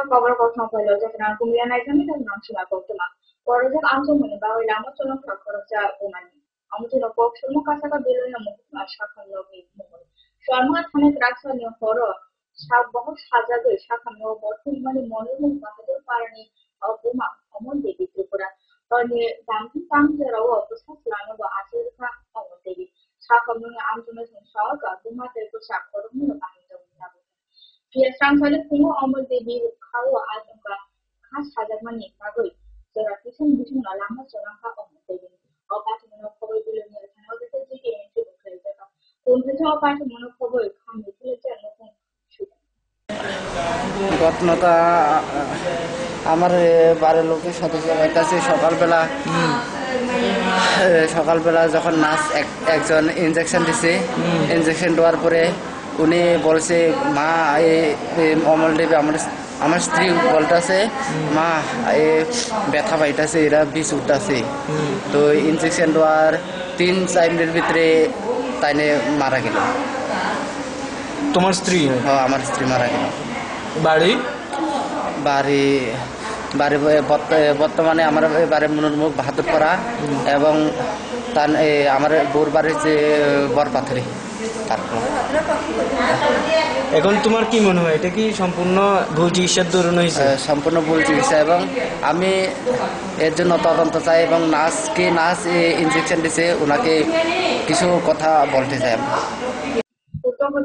cover of Nopolos of Nankumian Item and Nansula Potuma. For the Antomini Bawi Lamaton of Koroja woman. Amtula Pokshuma Kasaka Bill and Shaka Logi. Sharma Hanet Raksa New Horror. Shabbox Hazard, Shaka no Botumani Monument, Bahadur Parani, or Puma, Amon Devi Tripura. Or near Dampy Tam the Row of the Saslano, Asirka, Amon Devi. Shakamuna Antonis and Shaka, Puma Telko Shaka, Fiestran Salifino, Amon Devi, Kawa Azunka, Kas Hazamani, Magui, the Rakisan between Alama Sonaka, Amon Devi, or Patamon of Kobe William, and other city into the Krazer. Computer Patamon of Kobe, come with the ঘটনাটা আমার বাড়ির লোকের সাথে কাছে সকালবেলা যখন nurse একজন injection দিছে ইনজেকশন দেওয়ার পরে উনি বলছে মা অমল দেবী আমার স্ত্রী বলতেছে মা ব্যথা পাইতেছে এরা বিষ উঠতেছে তো ইনজেকশন দেওয়ার 3-4 মিনিটের ভিতরে তাইনে মারা গেল। তোমার স্ত্রী? হ্যাঁ আমার স্ত্রী মারা গেল। বাড়ি বাড়ি বাড়ি বর্তমানে আমার বাড়ির মনোরমুখ বাহাদুরপাড়া এবং তার আমার বউর বাড়ির যে বরপাথরি। এখন তোমার কি মনে হয় এটা কি সম্পূর্ণ ভুল চিকিৎসার দরুন হয়েছে? সম্পূর্ণ ভুল চিকিৎসা এবং আমি এর জন্য তদন্ত চাই এবং নার্স ইনজেকশন দিছে ওনাকে কিছু কথা বলতে চাই।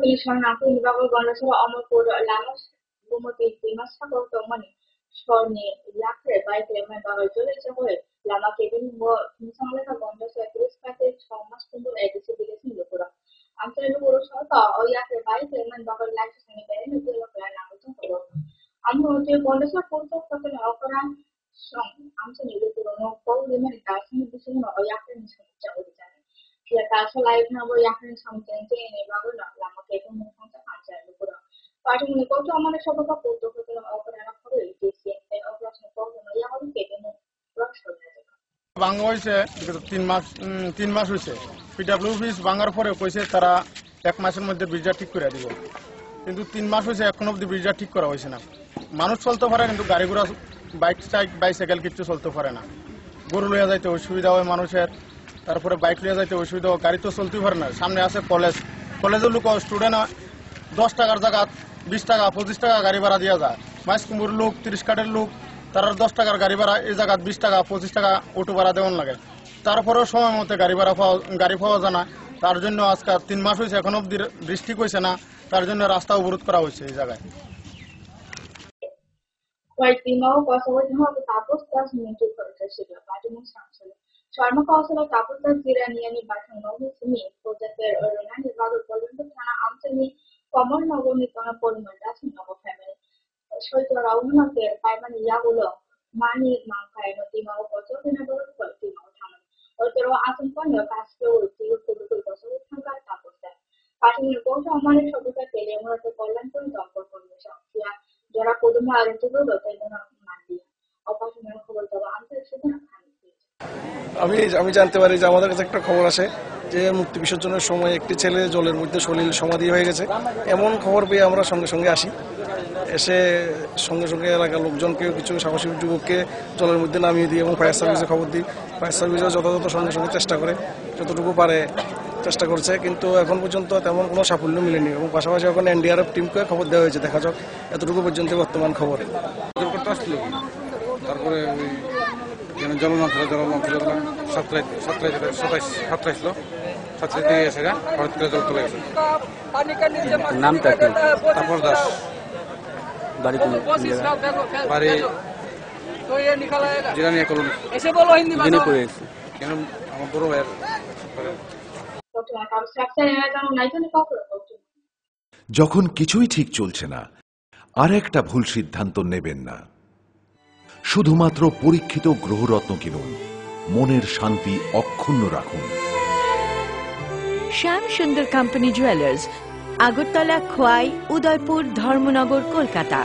Naku Nibago Gondasova Omopur Lamas Bumoti Masako Tomani Shorni Lapre by Clement Barojoy Lama Kevin more Misamaka Gondas at this package Thomas Kumbu Edisibility Lupura. After the Urusaka or Yaka by Clement Bago Lax and a very little plan Amazon. Amhote Gondasa Photo of an opera song. Anthony Lupuno, Paul Women Casting Vision or Yakan Chavita. Dia also like number yakin something in a bubble lama keeping from the answer. Parting the photo on the shop of a photo of the opera and a police and operation for the young keeping brush. Bangla হয়েছে 3 মাস হয়েছে PW office ভাঙার পরে কইছে তারা 1 মাসের মধ্যে ব্রিজটা ঠিক করে দিব কিন্তু 3 মাস হয়েছে এখনো অবধি ব্রিজটা ঠিক করা হয়েছে না। মানুষ চলতে পারে কিন্তু গাড়ি ঘোড়া বাইসাইকেল কিছু চলতে পারে না। গরু লইয়া যাইতে অসুবিধা হয় মানুষের, তারপরে বাইক লিয়ে যাইতে অসুবিধা, গাড়ি তো চলতেই পারে না। সামনে আছে কলেজের লোক স্টুডেন্ট 10 টাকার জায়গা 20 টাকা 25 টাকা গাড়ি ভাড়া দিয়া যায়। মাইসকুম্বুর লোক 30 কাঠের লোক তারা 10 টাকার গাড়ি ভাড়া এই জায়গা 20 টাকা 25 টাকা অটো ভাড়া দেওয়ান লাগে। তারপরেও সময় মতো গাড়ি পাওয়া যায় না। তার জন্য আজকে 3 মাস হয়েছে এখনো অব্দি বৃষ্টি হয়েছে না, তার জন্য রাস্তা অবরোধ করা হয়েছে এই জায়গায়। Sharma Kausala Kaputa Tiraniani Batan Novi Simi, Projector Renani Bago Poland, Amsani, Common Novomi Tona Polimandas in Novo family. Shoto Rauna Care, Paiman Yagulo, Mani Mankai, Notima, Poto, and a boat for Timo Taman. Otero Asampono, Pasco, Tiu, Kurukoso, Tanka Taposta. Passing the Poto Amani Shobuka Telemor to Poland for Doko Formation. Jara Poduma and Tudo, Mandi. Opposition for the answer should not have. আমি জানতে পারি যে আমাদের কাছে একটা খবর আসে যে মূর্তি বিসর্জনের সময় একটি ছেলে জলের মধ্যে সলিল সমাধি হয়ে গেছে। এমন খবর পেয়ে আমরা সঙ্গে সঙ্গে আসি, এসে সঙ্গে সঙ্গে এলাকার লোকজনকে কিছু সাহসী যুবককে জলের মধ্যে নামিয়ে দিই এবং ফায়ার সার্ভিসে খবর দিই। ফায়ার সার্ভিসও যথাযথ সঙ্গে সঙ্গে চেষ্টা করে, যতটুকু পারে চেষ্টা করছে, কিন্তু এখন পর্যন্ত তেমন কোনো সাফল্য মিলেনি এবং পাশাপাশি এখন এনডিআরএফ টিমকে খবর দেওয়া হয়েছে। দেখা যাক এতটুকু পর্যন্ত বর্তমান খবর। তারপরে জলমন্ত্রী 27 দিয়ে এসে হঠাৎ করে জল চলে গেছে। নামটা কি? তারপর দাস। বাড়ি জিরানিয়া কলোনি। কেন আমার বড় ভাইয়ের যখন কিছুই ঠিক চলছে না আর একটা ভুল সিদ্ধান্ত নেবেন না। শুধুমাত্র পরীক্ষিত গ্রহরত্ন কিনুন, মনের শান্তি অক্ষুণ্ণ রাখুন। শ্যাম সুন্দর কোম্পানি জুয়েলার্স, আগরতলা, খোয়াই, উদয়পুর, ধর্মনগর, কলকাতা।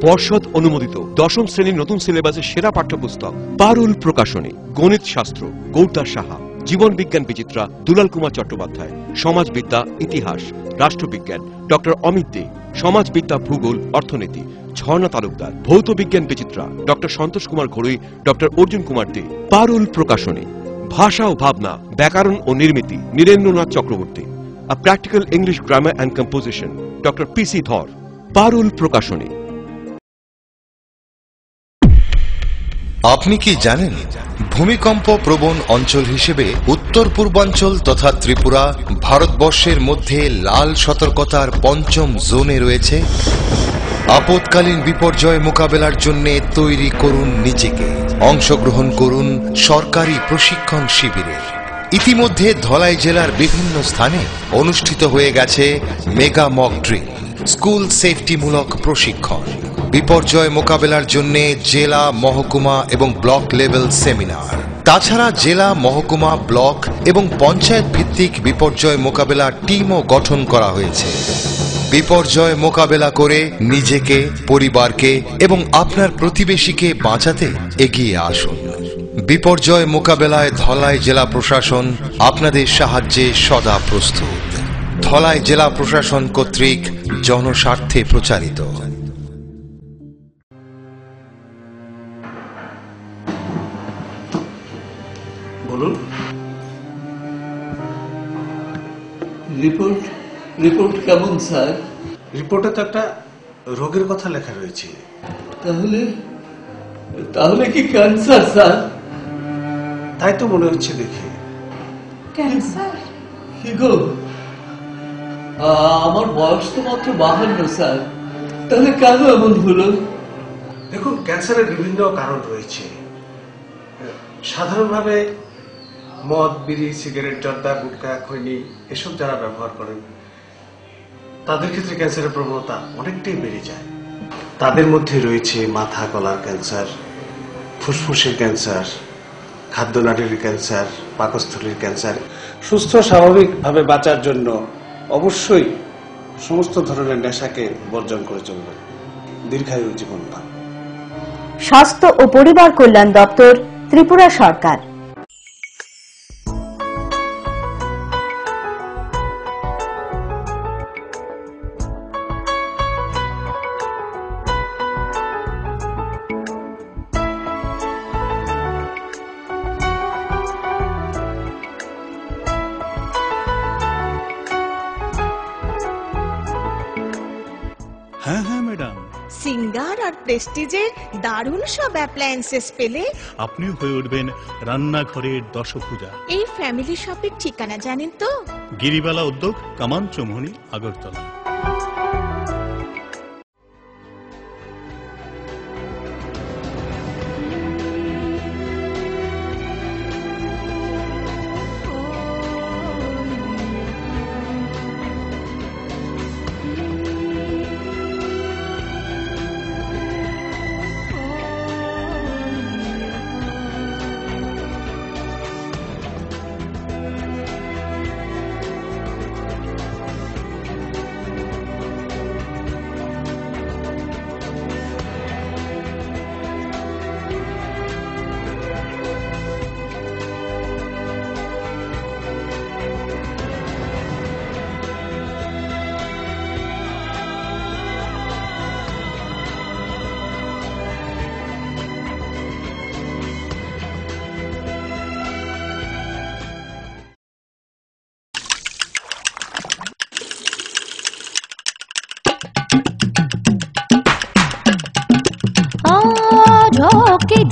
পর্ষদ অনুমোদিত 10ম শ্রেণীর নতুন সিলেবাসের সেরা পাঠ্যপুস্তক পারুল প্রকাশনী, গণিত শাস্ত্র গৌরদাস সাহা, জীবন বিজ্ঞান বিচিত্রা দুলাল কুমার চট্টোপাধ্যায়, সমাজবিদ্যা, ইতিহাস, রাষ্ট্রবিজ্ঞান ডক্টর অমিত দে, সমাজবিদ্যা, ভূগোল, অর্থনীতি ঝর্ণা তালুকদার, ভৌত বিজ্ঞান বিচিত্রা ডক্টর সন্তোষ কুমার ঘড়ুই, ডক্টর অর্জুন কুমার দে। পারুল প্রকাশনী, ভাষা ও ভাবনা, ব্যাকরণ ও নির্মিতি Nirendranath Chakraborty. A practical English grammar and composition, Dr. P.C. Dhar. পারুল প্রকাশনী। আপনি কি জানেন ভূমিকম্প প্রবণ অঞ্চল হিসেবে উত্তর পূর্বাঞ্চল তথা ত্রিপুরা ভারতবর্ষের মধ্যে লাল সতর্কতার পঞ্চম জোনে রয়েছে? আপৎকালীন বিপর্যয় মোকাবেলার জন্য তৈরি করুন নিজেকে, অংশগ্রহণ করুন সরকারি প্রশিক্ষণ শিবিরে। ইতিমধ্যে ধলাই জেলার বিভিন্ন স্থানে অনুষ্ঠিত হয়ে গেছে মেগা মক ড্রিল, স্কুল সেফটিমূলক প্রশিক্ষণ, বিপর্যয় মোকাবেলার জন্য জেলা, মহকুমা এবং ব্লক লেভেল সেমিনার। তাছাড়া জেলা, মহকুমা, ব্লক এবং পঞ্চায়েত ভিত্তিক বিপর্যয় মোকাবেলার টিমও গঠন করা হয়েছে। বিপর্যয় মোকাবেলা করে নিজেকে, পরিবারকে এবং আপনার প্রতিবেশীকে বাঁচাতে এগিয়ে আসুন। বিপর্যয় মোকাবেলায় ধলাই জেলা প্রশাসন আপনাদের সাহায্যে সদা প্রস্তুত। ধলাই জেলা প্রশাসন কর্তৃক জনস্বার্থে প্রচারিত। বলুন। রিপোর্ট কেমন স্যার? রিপোর্টে তো একটা রোগের কথা লেখা রয়েছে। তাহলে কি ক্যান্সার স্যার? তাই তো মনে হচ্ছে দেখে। ক্যান্সার? কি গো, আমার বয়স তো মাত্র 52 স্যার, তাহলে কেন এমন হলো? দেখুন, ক্যান্সারের বিভিন্ন কারণ রয়েছে। সাধারণভাবে মদ, বিড়ি, সিগারেট, জর্দা, গুটখা, খৈনি এসব যারা ব্যবহার করেন তাদের ক্ষেত্রে ক্যান্সারের প্রবণতা অনেকটাই বেড়ে যায়। তাদের মধ্যে রয়েছে মাথা গলার ক্যান্সার, ফুসফুসের ক্যান্সার, খাদ্যনালীর ক্যান্সার, পাকস্থলীর ক্যান্সার। সুস্থ স্বাভাবিকভাবে বাঁচার জন্য অবশ্যই সমস্ত ধরনের নেশাকে বর্জন করে চলবে। দীর্ঘায়ু জীবন পান। স্বাস্থ্য ও পরিবার কল্যাণ দপ্তর, ত্রিপুরা সরকার। হ্যাঁ ম্যাডাম, সিঙ্গার আর প্রেস্টিজের দারুণ সব অ্যাপ্লায়েন্সেস পেলে আপনিও হয়ে উঠবেন রান্নাঘরের দশভুজা। এই ফ্যামিলি শপের ঠিকানা জানেন তো? গিরিবালা উদ্যোগ, কামান চৌমুহনী, আগরতলা।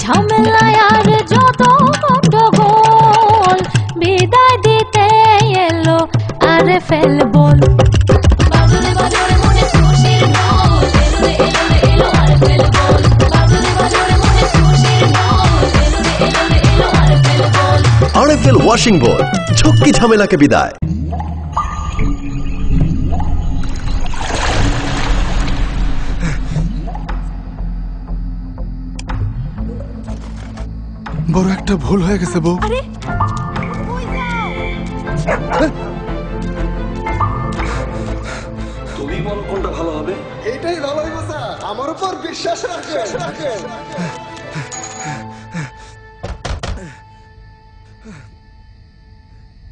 ঝামেলায় আর যত গন্ডগোল বিদায় দিতে এলো আরে ফেলবল। আরএফএল ওয়াশিং বল, ঝক্কি ঝামেলাকে বিদায়। বড় একটা ভুল হয়ে গেছে বউ। তুমি বলো কোনটা ভালো হবে? এটাই ভালো হবে স্যার, আমার উপর বিশ্বাস রাখেন।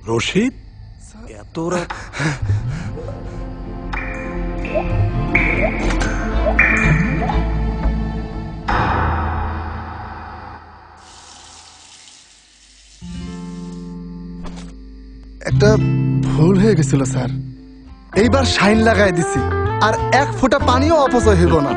রশিদ, এত রাত একটা ভুল হয়ে গেছিল স্যার, এইবার শাইন লাগাই দিছি আর এক ফোঁটা পানিও অপচয় হইব না।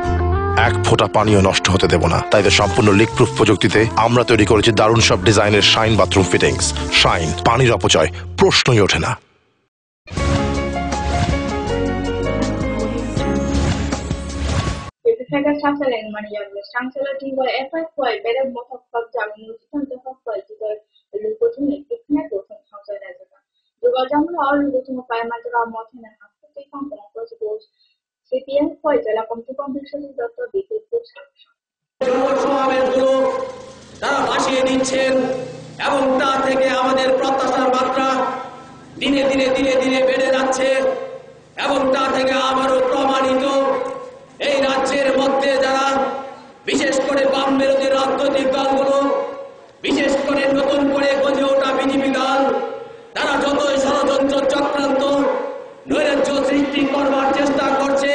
এক ফোঁটা পানিও নষ্ট হতে দেব না। তাই তো সম্পূর্ণ লিক প্রুফ প্রযুক্তিতে আমরা তৈরি করেছি দারুণ সব ডিজাইনের শাইন বাথরুম ফিটিংস। শাইন, পানির অপচয় প্রশ্নই ওঠে না। তারা ভাসিয়ে দিচ্ছেন এবং তা থেকে আমাদের প্রত্যাশার মাত্রা দিনে দিনে দিনে দিনে বেড়ে যাচ্ছে এবং তা থেকে আবারও প্রমাণিত এই রাজ্যের মধ্যে যারা বিশেষ করে বাম বিরোধী রাজনৈতিক দলগুলো, বিশেষ করে নতুন করে গজে ওঠা বিজেপি দল, তারা যতই ষড়যন্ত্র চক্রান্ত নৈরাজ্য সৃষ্টি করবার চেষ্টা করছে,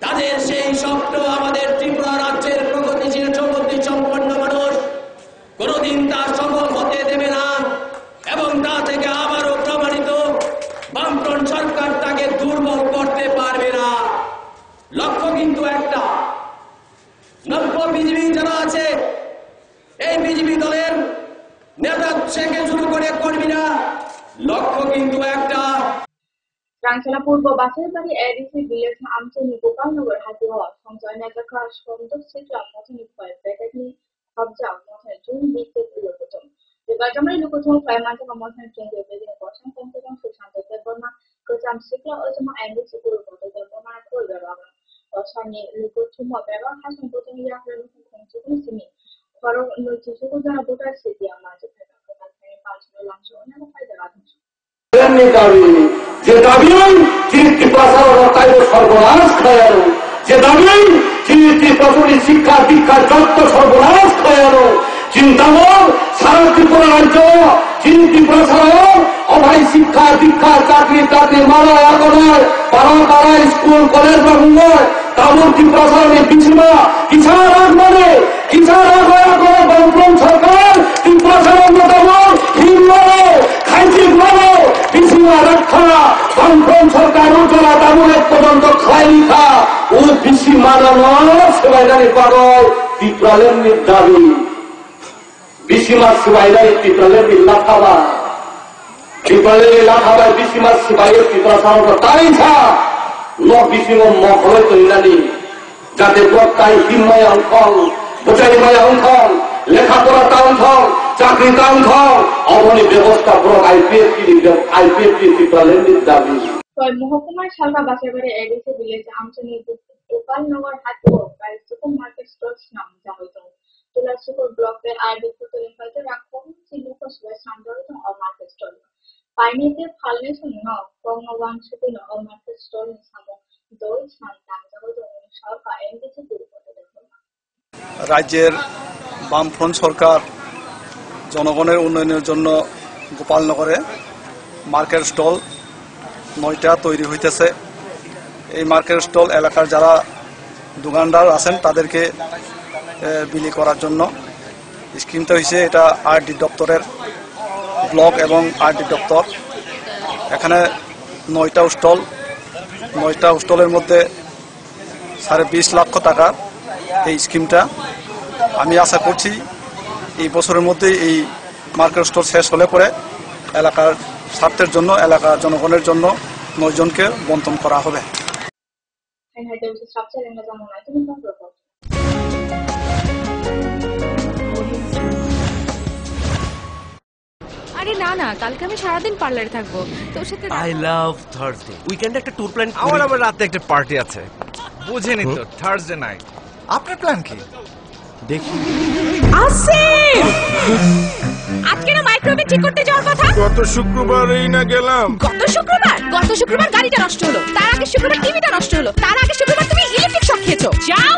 তাদের সেই স্বপ্ন আমাদের ত্রিপুরা রাজ্যের প্রগতিশীল সমৃদ্ধি সম্পন্ন মানুষ কোনদিন তা সফল হতে দেবে না এবং তা থেকে আবারও প্রমাণিত বামফ্রন্ট সরকার তাকে দুর্বল করতে পারবে না। লক্ষ্য কিন্তু একটা, নব্য বিজেপি যারা আছে এই বিজেপি দলের নেতা থেকে শুরু করে কর্মীরা, লক্ষ্য কিন্তু একটা। রাংচালা পূর্ব বাসের বাড়ি এডিসি ভিলেজ আমচনি গোপালনগর হাতি হওয়া সঞ্চয় নেতাকা সন্দক সিটলা মথনি ফয় ব্যাটানি কবজা মথনে জুন বিতে প্রয়োজন বাজামাই লোকজন ফয় মানতা মথনে কেন্দ্রীয় বেদিন বর্ষণ কমপ্লিটন সুশান্ত দেববর্মা কোজাম সিকলা অজমা এন্ডিসি পূর্ব দেববর্মা কলবেরাবা অসানি লোকজন বেবা হাসন প্রথমে ইয়াকলে কমচুকুন সিমি ফরো নচিসুকু যারা ভোটার সিটি আমাজে ফেকা প্রকাশনে পাঁচলো লাংশ অন্য ফায়দা রাখছে যে দাবি তিনি ত্রিপুরা তাই সর্বনাশ খায়ালো, যে দাবি তিনি ত্রিপুরার শিক্ষা দীক্ষা যত সর্বনাশ খায়ালো, চিন্তামন সারা ত্রিপুরা রাজ্য যিনি ত্রিপুরা ছাড়াও অভাই শিক্ষা দীক্ষা চাকরি টাকরি মারা আগনার পাড়া পাড়া স্কুল কলেজ বা মুম্বই তামর ত্রিপুরা ছাড়াও পিছুমা কিছার রাগ মানে কিছার রাগ হয়ে করে বামফ্রন্ট সরকার ত্রিপুরা ছাড়াও মোটামুট হিম মারো খাইচিক মারো পিছুমা রক্ষা বামফ্রন্ট সরকার উজ্জ্বলা দামুনের পর্যন্ত খাইনি খা ও পিসি মারানো সবাই জানি পাগল ত্রিপুরালের দাবি বিসিমার সিবাইলাই ত্রিপুরালের লাফাবা ত্রিপুরালের লাফাবায় বিসিমার সিবাইয়ের ত্রিপুরা সামগ্র তাই ছা ন বিসিম মহলে তৈরি যাতে বক্তাই হিম্ময় অঙ্কল বোঝাইময় অঙ্কল লেখাপড়া টাউনথল চাকরি টাউনথল অবনী ব্যবস্থা ব্রক আইপিএফ ত্রিপুরালের দাবি মহকুমার শালকা বাসের বাড়ি এডিসি ভিলেজ আমচনি গোপালনগর হাতি ও সুপার মার্কেট স্টোর্স নাম জাহিত তুলাসীপুর ব্লকের আরবি পুতুলিং ফাইতে রাখুন সিলুকস ওয়েস্ট সান্ডারত ও মার্কেট স্টোর পাইনিতে ফালনেশন ন কংওয়ান সুপিন ও মার্কেট স্টোর সামো দই সান্তাং জাগত সরকার এমডিসি পরিবর্তন রাজ্যের বামফ্রন্ট সরকার জনগণের উন্নয়নের জন্য গোপালনগরে মার্কেট স্টল 9টা তৈরি হইতেছে। এই মার্কেট স্টল এলাকার যারা দোকানদার আছেন তাদেরকে বিলি করার জন্য স্কিমটা হয়েছে। এটা আরডি দপ্তরের ব্লক এবং আরডি দপ্তর। এখানে 9টা স্টলের মধ্যে 20.5 লাখ টাকা এই স্কিমটা। আমি আশা করছি এই বছরের মধ্যে এই মার্কেট স্টল শেষ হলে পরে এলাকার স্বার্থের জন্য এলাকার জনগণের জন্য 9 জনকে বন্টন করা হবে। আরে না না, কালকে আমি সারাদিন পার্লারে থাকবো, তোর সাথে আই লাভ থার্সডে। উইকেন্ডে একটা ট্যুর প্ল্যান করি। আমার রাতে একটা পার্টি আছে, বুঝেনি তো, থার্সডে নাইট। আপনার প্ল্যান কি? দেখি আসিফ, আজকে না মাইক্রোওয়েভ ঠিক করতে যাওয়ার কথা। গত শুক্রবারই না গেলাম। গত শুক্রবার গাড়িটা নষ্ট হলো, তার আগে শুক্রবার টিভিটা নষ্ট হলো, তার আগে শুক্রবার তুমি ইলেকট্রিক শক খেয়েছো। যাও।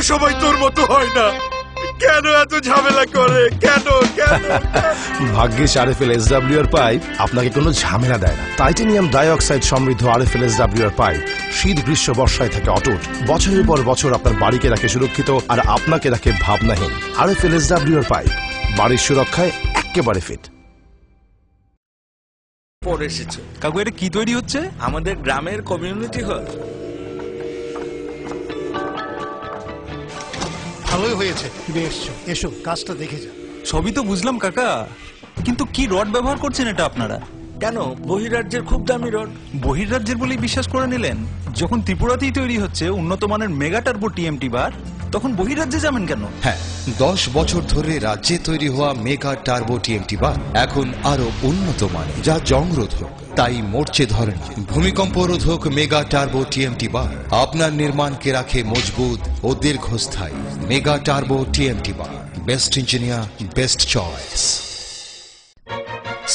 সবাই তোর মতো হয় না, কেন এত ঝামেলা করে, কেন কেন? ভাগ্যিস আরএফএল এসডব্লিউআর পাইপ আপনাকে কোনো ঝামেলা দেয় না। টাইটানিয়াম ডাইঅক্সাইড সমৃদ্ধ আরএফএল এসডব্লিউআর পাইপ শীত গ্রীষ্ম বর্ষায় থাকে অটুট, বছরের পর বছর আপনার বাড়িকে রাখে সুরক্ষিত আর আপনাকে রাখে ভাবনাহীন। আরএফএল এসডব্লিউআর পাইপ বাড়ির সুরক্ষায় একেবারে ফিট। পরে এসেছে কাকু, এটা কি তৈরি হচ্ছে? আমাদের গ্রামের কমিউনিটি হল। ভালোই হয়েছে তুমি এসছো, এসো কাজটা দেখে যা। সবই তো বুঝলাম কাকা, কিন্তু কি রড ব্যবহার করছেন এটা আপনারা? কেন, বহিরাজ্যের খুব দামি রড। বহিরাজ্যের বলেই বিশ্বাস করে নিলেন? যখন ত্রিপুরাতেই তৈরি হচ্ছে উন্নত মানের মেগা টার্বো টিএমটি বার, তখন বহিরাজ্যে যাবেন কেন? হ্যাঁ, 10 বছর ধরে রাজ্যে তৈরি হওয়া মেগা টার্বো টিএমটি বার এখন আরো উন্নত মানের, যা জংরোধক, তাই মরচে ধরে না। ভূমিকম্প রোধক মেগা টার্বো টিএমটি বার আপনার নির্মাণকে রাখে মজবুত ও দীর্ঘস্থায়ী। মেগা টার্বো টিএমটি বার, best engineer, best choice.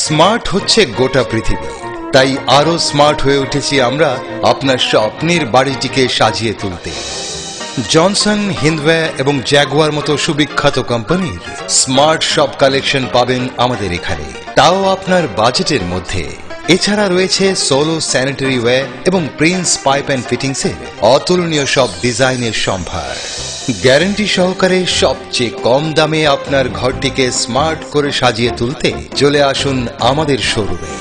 Smart হচ্ছে গোটা পৃথিবী, তাই আরো স্মার্ট হয়ে উঠেছি আমরা আপনার স্বপ্নের বাড়িটিকে সাজিয়ে তুলতে। জনসন, হিন্দওয়ে এবং জ্যাগুয়ার মতো সুবিখ্যাত কোম্পানির স্মার্ট সব কালেকশন পাবেন আমাদের এখানে, তাও আপনার বাজেটের মধ্যে। এছাড়া রয়েছে সোলো স্যানিটারি ওয়্যার এবং প্রিন্স পাইপ অ্যান্ড ফিটিংসের অতুলনীয় সব ডিজাইনের সম্ভার। গ্যারান্টি সহকারে সবচেয়ে কম দামে আপনার ঘরটিকে স্মার্ট করে সাজিয়ে তুলতে চলে আসুন আমাদের শোরুমে।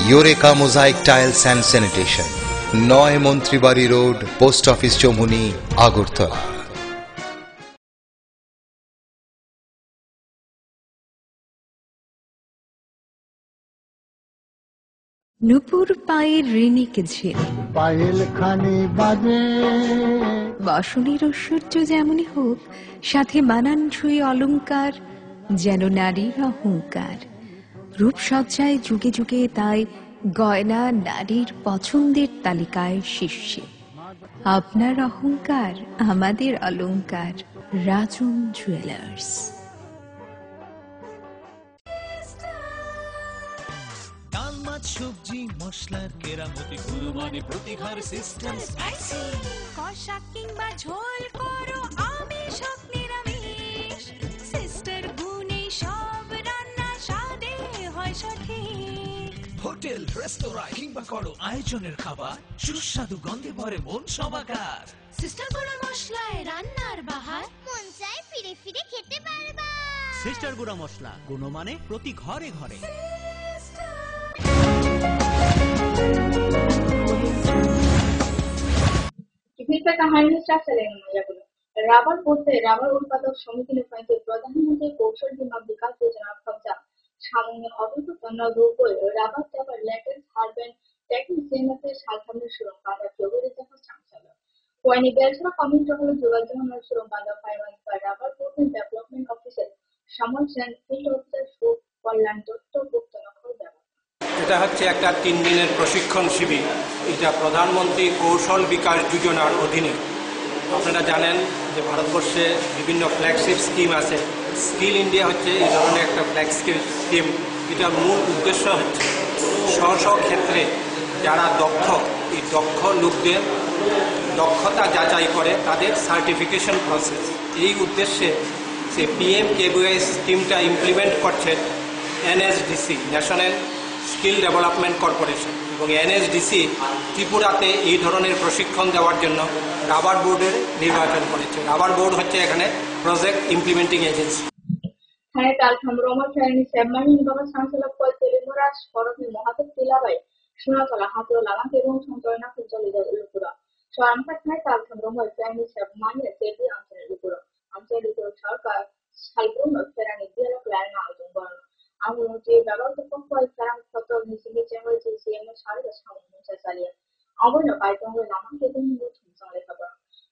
Eureka mosaic tiles and sanitation, 9 Mantribari road, post office Chowmuhani, Agartala. নুপুর পায়ের ঋণিক ঝিল, পায়েল খানি বাজে বাসনের ঐশ্বর্য যেমনই হোক, সাথে মানানসই অলংকার, যেন নারীর অহংকার। রূপসজ্জায় যুগে যুগে তাই গয়না নারীর পছন্দের তালিকায় শীর্ষে। আপনার অহংকার আমাদের অলংকার, রাজন জুয়েলার্স। ডাল মাছ সবজি মশলার কেরামতি, গুণমানে প্রতিঘর সিস্টেম, কষা কিংবা ঝোল করো আমিষ হোক নিরামিষ, সিস্টার গুণে সব রান্না স্বাদে হয় সঠিক। হোটেল রেস্তোরাঁ কিংবা করো আয়োজনের খাবার, সুস্বাদু গন্ধে ভরে মন সমাকার। সিস্টার গুঁড়া মশলায় রান্নার বাহার, মন চায় ফিরে ফিরে খেতে পারবা। সিস্টার গুঁড়া মশলা, গুণমানে প্রতি ঘরে ঘরে। রাবার বোর্ডে রাবার উৎপাদক সমিতি নির্বাচিত প্রধানমন্ত্রী কৌশল বীমা বিকাশ যোজনার খরচা সামান্য অবৈধ রূপে রাবার চাপার লেটেস্ট হারবেন টেকনিশিয়ানদের সাধারণ সুরম বাঁধা জরুরি দেখা চাঞ্চল্য। পয়নি বেলসরা কমিটি হল যোগাযোগ সুরম বাঁধা ফাইনান্স বা রাবার বোর্ড ডেভেলপমেন্ট অফিসের সমন্বয় ফিল্ড অফিসার সুকল্যাণ দত্ত গুপ্ত নকল দেওয়া। এটা হচ্ছে একটা 3 দিনের প্রশিক্ষণ শিবির। এটা প্রধানমন্ত্রী কৌশল বিকাশ যোজনার অধীনে। আপনারা জানেন যে ভারতবর্ষে বিভিন্ন ফ্ল্যাগশিপ স্কিম আছে। স্কিল ইন্ডিয়া হচ্ছে এই ধরনের একটা ফ্ল্যাগশিপ স্কিম। এটার মূল উদ্দেশ্য হচ্ছে স্ব ক্ষেত্রে যারা দক্ষ, এই দক্ষ লোকদের দক্ষতা যাচাই করে তাদের সার্টিফিকেশন প্রসেস। এই উদ্দেশ্যে সে PMKVY স্কিমটা ইমপ্লিমেন্ট করছে NSDC, national skill development corporation, এবং NSDC ত্রিপুরাতে এই ধরনের প্রশিক্ষণ দেওয়ার জন্য রাবার বোর্ডের নির্বাচন করেছে। রাবার বোর্ড হচ্ছে এখানে প্রজেক্ট ইমপ্লিমেন্টিং এজেন্সি। হ্যাঁ, তালখাম রোমা ফেরনি সেবমানি নিবাবা সাংসলক পল তেলিমুরা শরফি মহাদেব তিলাবাই সুনাতলা হাতিও লাগান এবং সঞ্চয়না ফুজলিদা লুকুরা সরামকাট নাই তালখাম রোমা ফেরনি সেবমানি সেবি অঞ্চলের লুকুরা অঞ্চলের সরকার সালপূর্ণ ফেরানি দিয়ালক লাইন আয়োজন করেন। আমুনটি ব্যবহৃত পক্ষ ফেরান ফটো মিছিলে চেম্বার জিসিএম সারিদা সামনে চালিয়ে অবৈধ পাইতঙ্গ নামান কেদিন মুঠুম চালে খবর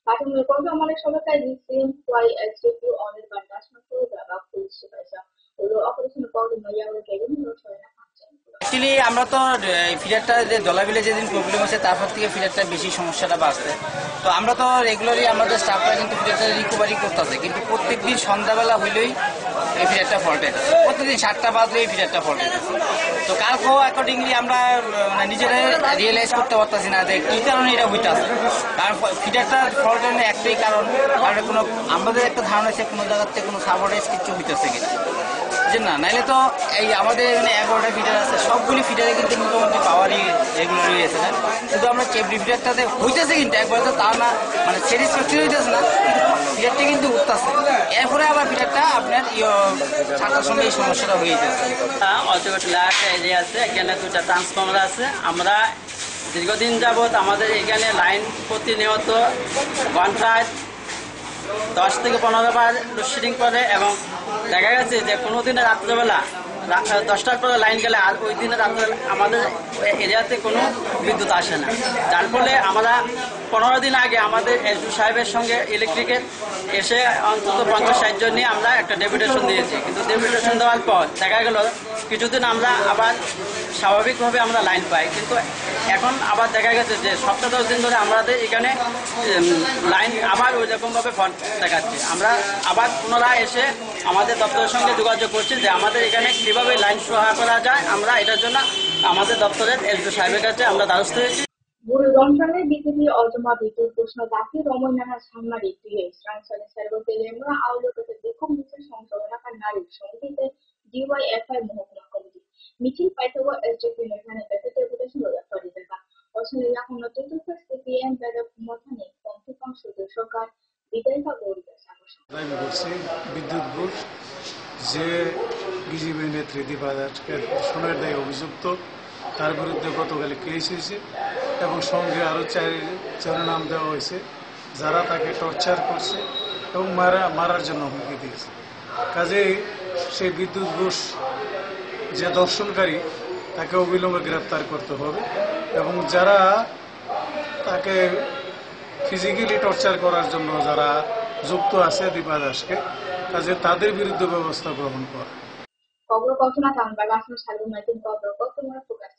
পাইতঙ্গ কোন আমাদের সরকার জিসিএম YSDP অনের বান্দাস মতো ব্যবহার করছে পয়সা হলো অপারেশন পাউডার নয়াও কেদিন ছয় না অ্যাকচুয়ালি আমরা তো ফিডারটা যে দলাবিলে যেদিন প্রবলেম আছে তারপর থেকে ফিডারটা বেশি সমস্যাটা বাড়ছে। তো আমরা তো রেগুলারই আমাদের স্টাফরা কিন্তু ফিডারটা রিকভারি করতেছে, কিন্তু প্রত্যেকদিন সন্ধ্যাবেলা হইলেই এই ফিডারটা ফল্টেড আছে, প্রতিদিন 7টা বাজলে এই ফিডারটা ফল্টেড আছে। তো কালকেও অ্যাকর্ডিংলি আমরা মানে নিজেরা রিয়েলাইজ করতে পারতেছি না যে কি কারণে এটা হইতেছে। কারণ ফিডারটা ফল্টের একটাই কারণ, কারণ কোনো আমাদের একটা ধারণা আছে কোনো জায়গাতে কোনো সাবরেজ কিছু হইতেছে কিনা, যে না নাইলে তো এই আমাদের এখানে 11টা ফিডার আছে, সবগুলি ফিডারে কিন্তু মোটামুটি পাওয়ারই এগুলো রয়েছে না। শুধু আমরা কেবলি ফিডারটাতে হইতেছে কিন্তু একবার তো তা না, মানে স্যাটিসফ্যাক্টরি হইতেছে না, ফিডারটা কিন্তু উঠতেছে। এরপরে আবার ফিডারটা আপনার 7টার সঙ্গে এই সমস্যাটা হয়ে যেতেছে। অজগটলা একটা এরিয়া আছে, এখানে 2টা ট্রান্সফর্মার আছে। আমরা দীর্ঘদিন যাবৎ আমাদের এখানে লাইন প্রতিনিয়ত ঘন্টায় 10 থেকে 15 বার লোডশেডিং করে, এবং দেখা গেছে যে কোনো দিনে রাত্রেবেলা 10টার পরে লাইন গেলে আর ওই দিনে রাত্রে আমাদের এরিয়াতে কোনো বিদ্যুৎ আসে না। যার ফলে আমরা 15 দিন আগে আমাদের এসডি সাহেবের সঙ্গে ইলেকট্রিকের এসে অন্তত 50-60 জন নিয়ে আমরা একটা ডেপুটেশন দিয়েছি, কিন্তু ডেপুটেশন দেওয়ার পর দেখা গেল কিছুদিন আমরা আবার স্বাভাবিকভাবে আমরা লাইন পাই, কিন্তু এখন আবার দেখা গেছে যে সপ্তাহ 10 দিন ধরে আমাদের এখানে লাইন আবার ওই রকমভাবে ফল্ট দেখাচ্ছে। আমরা আবার পুনরায় এসে আমাদের দপ্তরের সঙ্গে যোগাযোগ করছি যে আমাদের এখানে কিভাবে লাইন সহায়তা করা যায়। আমরা এটার জন্য আমাদের দপ্তরের এসডি সাহেবের কাছে আমরা দ্বারস্থ হয়েছি। বুড়ো রমজানে বিজেপি 어둠아 비둘 고시나 나피 어머나나 산말이 뒤에 스랑선의 새로 텔레무라 아울러তে বিক্ষোভ মিছিল সংশোধনাকার নারী সমিতিতে ডিওয়াইএফআই মহকুমা কমিটি মিছিল পাইতেও এসডিপি নির্মাণে বেঁধে ডেপুটেশন করে দেখা অসলে এখন চতুর্থ সিপিএম বেড়ে মথানে কমসেকম সুদূর সরকার বিদায়িকা গৌরীদের দাবি করছে বিদ্যুৎ বোর্ড যে বিজেপি নেত্রী দীপা দাসকে সোনার দায়ে অভিযুক্ত, তার বিরুদ্ধে গতকাল কেস হয়েছে এবং সঙ্গে আরও 4 নাম দেওয়া হয়েছে যারা তাকে টর্চার করছে এবং মারার জন্য হুমকি দিয়েছে। কাজেই সেই বিদ্যুৎ ঘোষ যে দর্শনকারী তাকে অবিলম্বে গ্রেপ্তার করতে হবে এবং যারা তাকে ফিজিক্যালি টর্চার করার জন্য যারা যুক্ত আছে দীপা দাসকে, কাজে তাদের বিরুদ্ধে ব্যবস্থা গ্রহণ করা। খবর কল্পনা কামবা রাসন সালু মাইতিন খবর কল্পনা প্রকাশ